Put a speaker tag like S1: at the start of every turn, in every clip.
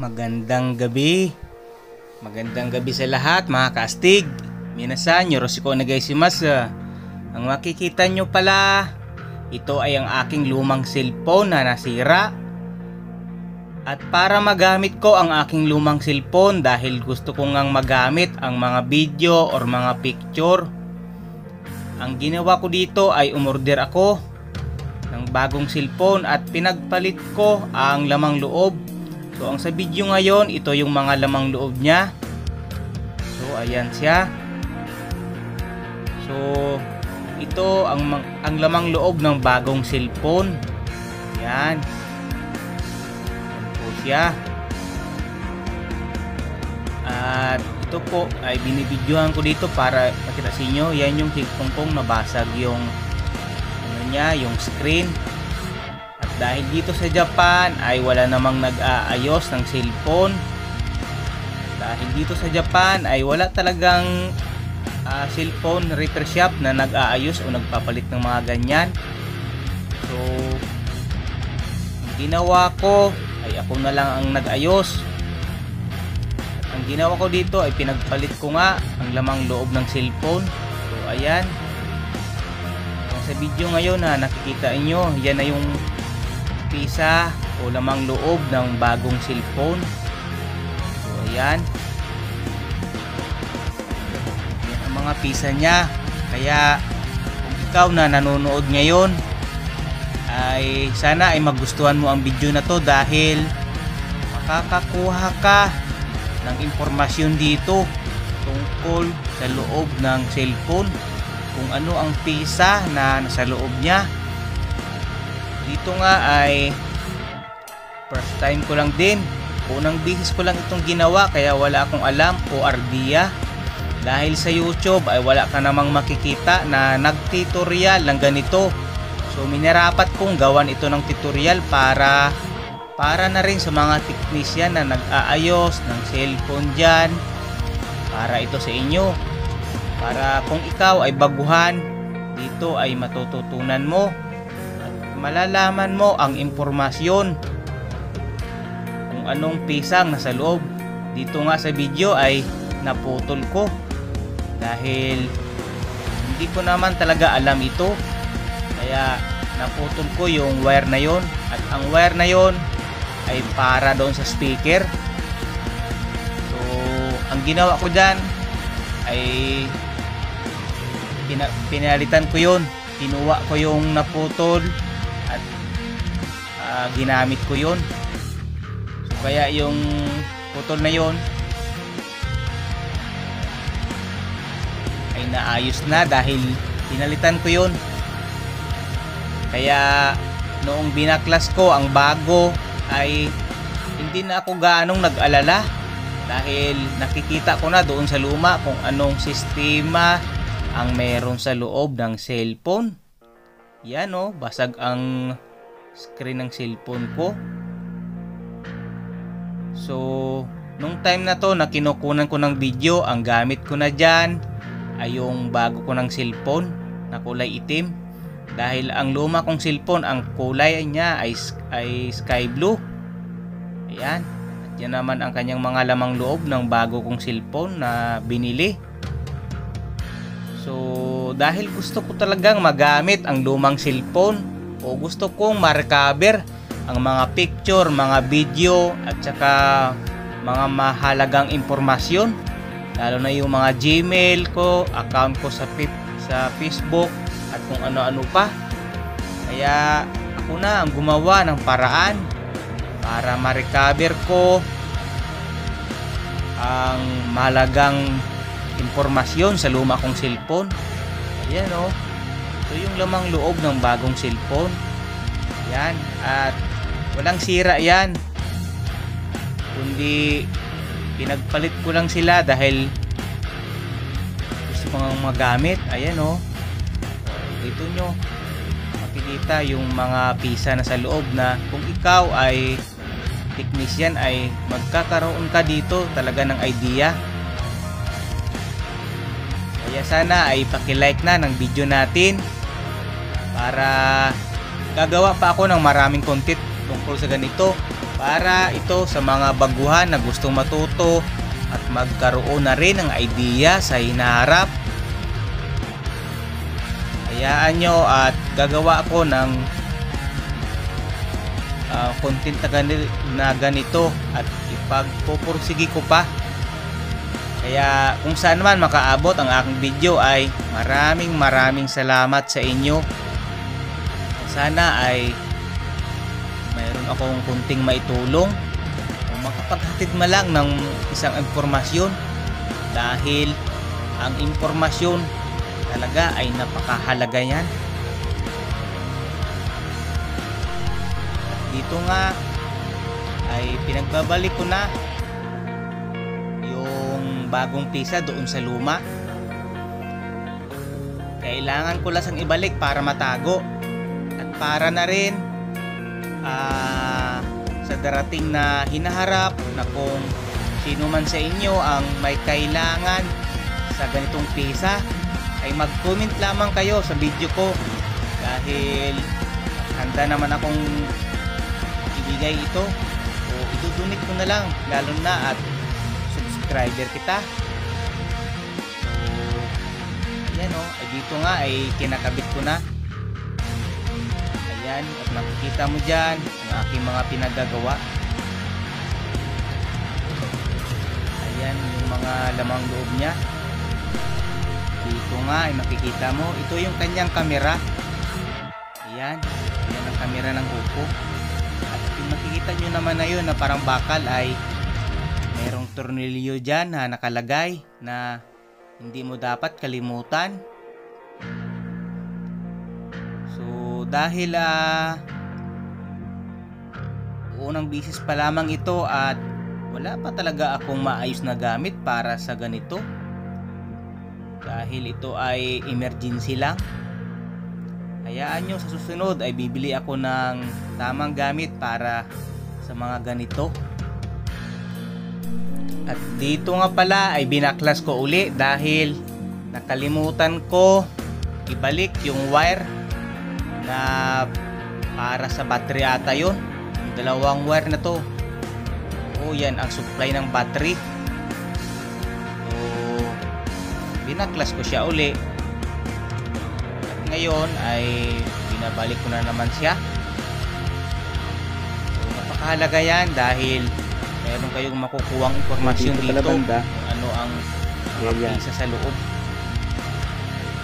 S1: Magandang gabi. Magandang gabi sa lahat mga kaastig. Minasan, yorosiko nagaisimasu. Ang makikita nyo pala, ito ay ang aking lumang cellphone na nasira. At para magamit ko ang aking lumang cellphone dahil gusto ko ngang magamit ang mga video or mga picture, ang ginawa ko dito ay umorder ako ng bagong cellphone at pinagpalit ko ang lamang loob. So ang sa video ngayon, ito yung mga lamang loob niya. So ayan siya. So ito ang lamang loob ng bagong cellphone. Ayan. Ayan po siya. At ito po ay binibidyohan ko dito para makita sa inyo. Yan yung cellphone kong nabasag yung ano niya, yung screen. Dahil dito sa Japan ay wala namang nag-aayos ng cellphone. Dahil dito sa Japan ay wala talagang cellphone repair shop na nag-aayos o nagpapalit ng mga ganyan. So ang ginawa ko ay ako na lang ang nag-ayos. Ang ginawa ko dito ay pinagpalit ko nga ang lamang loob ng cellphone. So ayan. Sa video ngayon na nakikita inyo, yan na yung pisa o lamang loob ng bagong cellphone. So ayan. Yan ang mga pisa niya. Kaya kung ikaw na nanonood ngayon ay sana ay magustuhan mo ang video na to dahil makakakuha ka ng impormasyon dito tungkol sa loob ng cellphone, kung ano ang pisa na nasa loob niya. Dito nga ay first time ko lang din, unang bisis ko lang itong ginawa, kaya wala akong alam o ardiya. Dahil sa YouTube ay wala ka namang makikita na nag-tutorial ng ganito. So minarapat kong gawan ito ng tutorial para na rin sa mga technician na nag-aayos ng cellphone dyan, para ito sa inyo, para kung ikaw ay baguhan dito ay matututunan mo, malalaman mo ang impormasyon kung anong pisang nasa loob. Dito nga sa video ay naputol ko dahil hindi ko naman talaga alam ito, kaya naputol ko yung wire na yon. At ang wire na yon ay para doon sa speaker. So ang ginawa ko dyan ay pinalitan ko yon, kinuha ko yung naputol at ginamit ko yun. So kaya yung putol na yun ay naayos na dahil pinalitan ko yun. Kaya noong binaklas ko ang bago ay hindi na ako gaanong nag-alala dahil nakikita ko na doon sa luma kung anong sistema ang meron sa loob ng cellphone. Yan o, basag ang screen ng cellphone ko. So nung time na to na kinukunan ko ng video, ang gamit ko na dyan ay yung bago ko ng cellphone na kulay itim. Dahil ang luma kong cellphone, ang kulay niya ay sky blue. Ayan. At yan naman ang kanyang mga lamang loob ng bago kong cellphone na binili. So dahil gusto ko talagang magamit ang lumang cellphone o gusto kong ma-recover ang mga picture, mga video at saka mga mahalagang impormasyon, lalo na yung mga Gmail ko, account ko sa Facebook at kung ano-ano pa. Kaya ako na ang gumawa ng paraan para ma-recover ko ang mahalagang impormasyon sa luma kong cellphone. Ayan o, ito yung lamang loob ng bagong cellphone. Ayan, at walang sira yan, kundi pinagpalit ko lang sila dahil gusto ko nga magamit. Ayan o, dito nyo makikita yung mga pisa na sa loob na kung ikaw ay technician ay magkakaroon ka dito talaga ng idea. Kaya sana ay paki-like na ng video natin para gagawa pa ako ng maraming content tungkol sa ganito. para ito sa mga baguhan na gustong matuto at magkaroon na rin ng idea sa hinaharap. Hayaan nyo at gagawa ako ng content na ganito at ipagpupursige ko pa. Kaya kung saan man makaabot ang aking video ay maraming salamat sa inyo. Sana ay mayroon akong kunting maitulong o makapaghatid man lang ng isang impormasyon, dahil ang impormasyon talaga ay napakahalaga yan. Dito nga ay pinagbabalik ko na yung bagong pisa doon sa luma. Kailangan ko lang ibalik para matago at para na rin sa darating na hinaharap na kung sino man sa inyo ang may kailangan sa ganitong pisa ay mag-comment lamang kayo sa video ko, dahil handa naman akong ibigay ito o idudunit ko na lang, lalo na at subscriber kita. So yan o, ay dito nga ay kinakabit ko na. Ayan, at makikita mo dyan ang aking mga pinagagawa. Ayan yung mga lamang loob niya. Dito nga ay makikita mo, ito yung kanyang kamera. Ayan, ayan ang kamera ng Oppo. At yung makikita nyo naman na yun na parang bakal ay mayroong tornilyo dyan na nakalagay na hindi mo dapat kalimutan. So dahil unang bisis pa lamang ito at wala pa talaga akong maayos na gamit para sa ganito, dahil ito ay emergency lang. Hayaan nyo, sa susunod ay bibili ako ng tamang gamit para sa mga ganito. At dito nga pala ay binaklas ko uli dahil nakalimutan ko ibalik yung wire na para sa battery ata yun. Yung dalawang wire na to, o yan ang supply ng battery. So binaklas ko siya uli at ngayon ay binabalik ko na naman siya. So napakahalaga yan dahil meron kayong makukuhang impormasyon dito kung ano ang isa sa loob.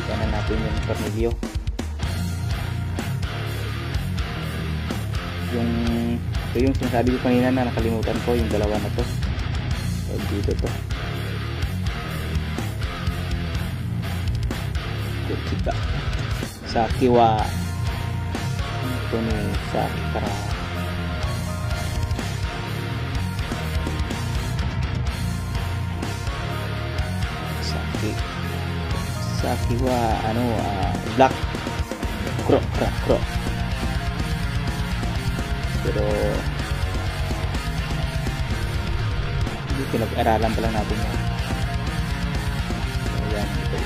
S1: Kita na natin yung tornilyo. Ito yung sinasabi ko kanina na nakalimutan ko, yung dalawa na to. So, dito to. Kita sa kiwa. Ito ni sa kara. Sa kiwa black kro. Pero hindi, pinag-aralan pa lang natin yan. Ayan, ito.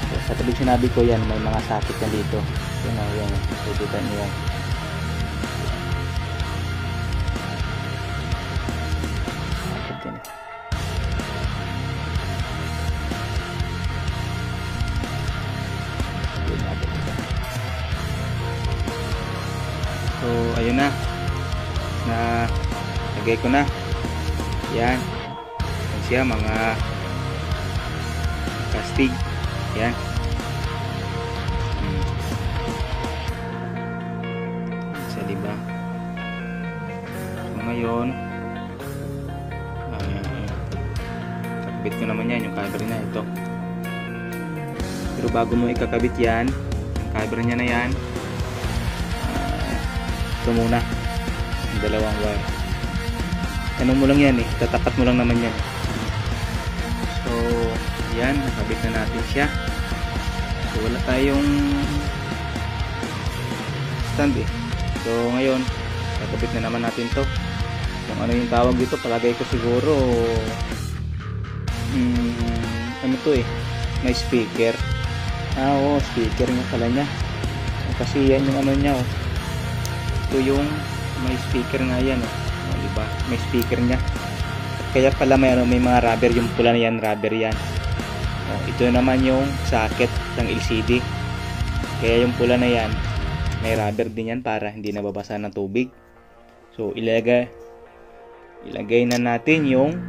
S1: So, sa tabi sinabi ko yan, may mga sakit na dito. Yan o, yan. Tututan nyo yan. Sakit yan. So ayun na lagay ko na yan siya, mga plastic yan. Sa diba, so ngayon kakabit ko naman yan yung cover na ito. Pero bago mo ikakabit yan, yung cover nya na yan, ito muna yung dalawang wire. Ano mo lang yan tatapat mo lang naman yan. So yan, nakabit na natin siya. So wala tayong stand So ngayon kakabit na naman natin to. Kung ano yung tawag dito, palagay ko siguro ano to may speaker. Oo, speaker nga pala nya. Kasi yan yung ano nya ito yung may speaker nga yan, oh. Oh, diba? May speaker niya. Kaya pala may mga rubber, yung pula na yan, rubber yan. Oh, ito naman yung socket ng LCD. Kaya yung pula na yan, may rubber din yan para hindi nababasa ng tubig. So ilagay na natin yung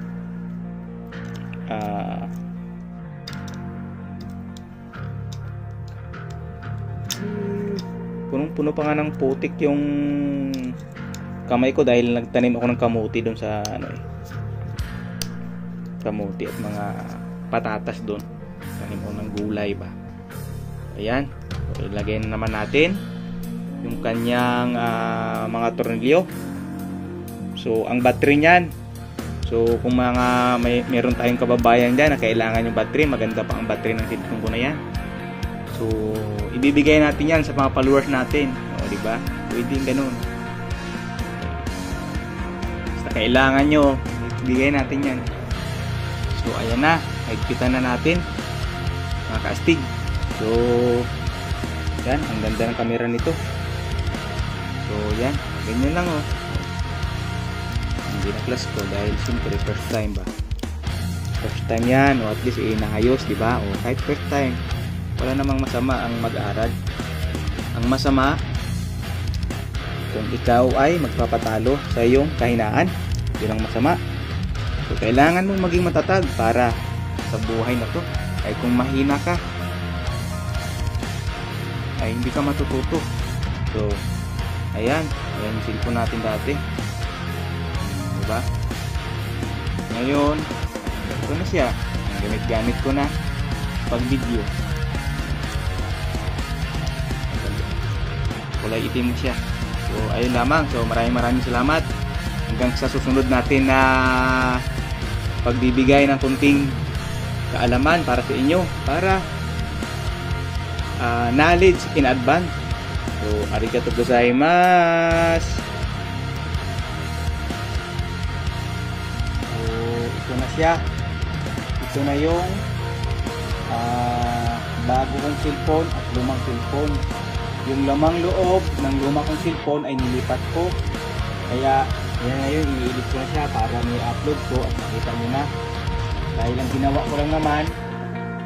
S1: punong-puno pa nga ng putik yung kamay ko dahil nagtanim ako ng kamuti doon sa kamuti at mga patatas doon. Tanim ko ng gulay ba. Ayan. So, ilagay na naman natin yung kanyang mga tornilyo. So ang battery niyan, so kung meron tayong kababayan dyan na kailangan yung battery, maganda pa ang battery ng cellphone ko na yan. So ibibigay natin yan sa mga followers natin, o diba? Pwede ganun. Basta kailangan nyo, ibigay natin yan. So ayan na, higpitan na natin mga kaastig. So yan, ang ganda ng camera nito. So yan, ganyan lang oh. Hindi na class ko dahil siyempre first time ba. First time yan, o at least inaayos, diba? O kahit first time, wala namang masama ang mag-aral. Ang masama kung ikaw ay magpapatalo sa iyong kahinaan, yun ang masama. So kailangan mong maging matatag para sa buhay na to. Ay kung mahina ka, ay hindi ka matututo. So ayan yung cellphone natin dati, diba? Ngayon ito na siya, gamit ko na pag video. Kulay itim siya. So ayun lamang. So maraming salamat. Hanggang sa susunod natin na pagbibigay ng kunting kaalaman para sa inyo, para knowledge in advance. So arigatou gozaimasu. So ito na siya. Ito na yung bago kong cellphone at lumang cellphone. Yung lamang loob ng lumang kong cellphone ay nilipat ko. Kaya yan ngayon, iniilit ko na siya para may upload ko at nakita nyo na. Dahil ang ginawa ko lang naman,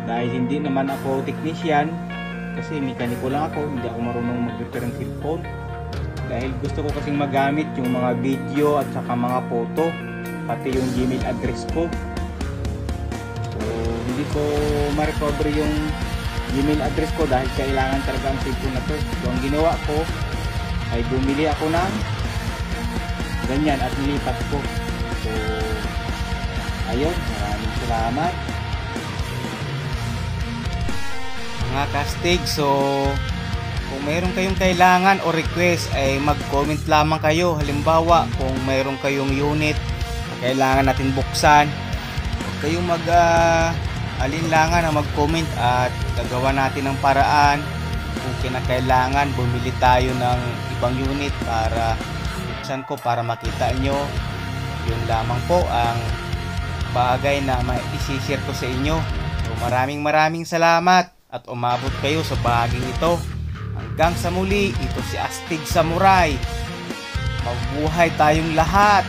S1: dahil hindi naman ako technician, kasi mekaniko lang ako, hindi ako marunong mag-repair ng cellphone. Dahil gusto ko kasing magamit yung mga video at saka mga photo, pati yung Gmail address ko. So hindi ko ma-recover yung Gmail address ko dahil kailangan talaga ang cellphone na to. So ang ginawa ko ay bumili ako ng ganyan at nilipat ko. So ayun, maraming salamat mga kastig. So kung mayroon kayong kailangan o request ay mag-comment lamang kayo. Halimbawa kung mayroon kayong unit na kailangan natin buksan, huwag kayong alinlangan na mag-comment at gagawa natin ng paraan. Kung kinakailangan bumili tayo ng ibang unit para buksan ko para makita nyo. Yun lamang po ang bagay na i-share ko sa inyo. So maraming salamat at umabot kayo sa bahaging ito. Hanggang sa muli, ito si Astig Samurai. Mabuhay tayong lahat.